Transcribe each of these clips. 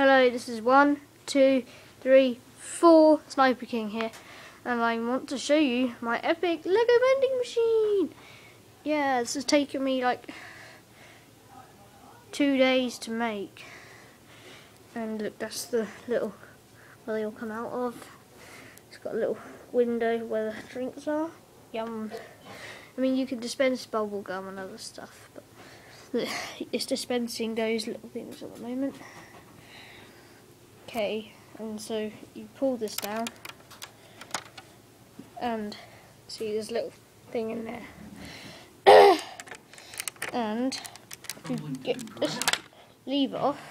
Hello, this is 1, 2, 3, 4 Sniper King here, and I want to show you my epic Lego vending machine. Yeah, this has taken me like 2 days to make, and look, that's the little where they all come out of. It's got a little window where the drinks are. Yum. I mean, you can dispense bubble gum and other stuff, but it's dispensing those little things at the moment. Okay, and so you pull this down, and see there's a little thing in there. And you get this lever off,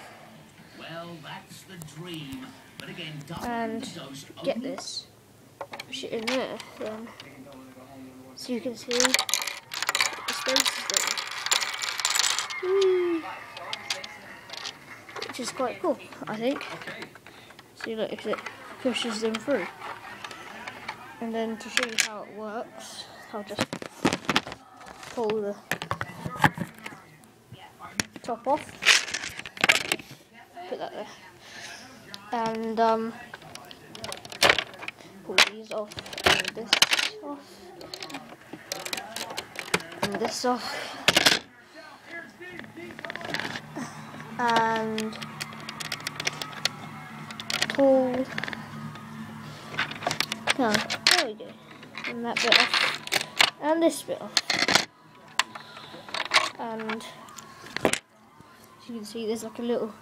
and get this, push it in there, then, so you can see it dispenses it. Whee! Which is quite cool, I think. See, look, if it pushes them through. And then to show you how it works, I'll just pull the top off, put that there, and pull these off, and this off, and this off, and pull, no, there we go, and that bit off, and this bit off, and as you can see there's like a little,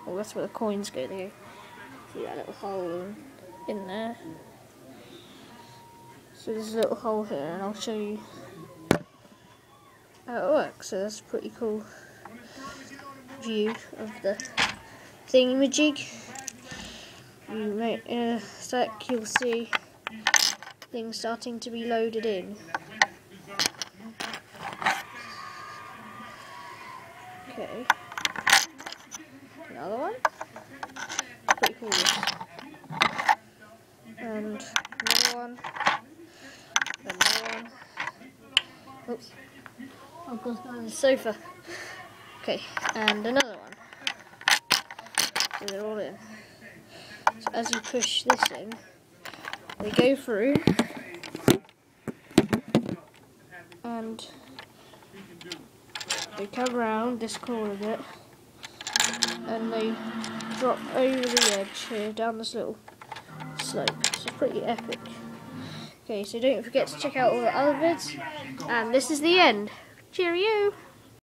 oh, that's where the coins go there, see that little hole in there, so there's a little hole here, and I'll show you how it works. So that's a pretty cool view of the thingamajig. You make in a sec, you'll see things starting to be loaded in. Okay, another one. Pretty cool. And another one. Another one. Oops. I've gone on the sofa. Okay, and another one. So they're all in. So as you push this in, they go through, and they come around this corner bit, and they drop over the edge here, down this little slope. It's pretty epic. Okay, so don't forget to check out all the other vids, and this is the end. Cheerio!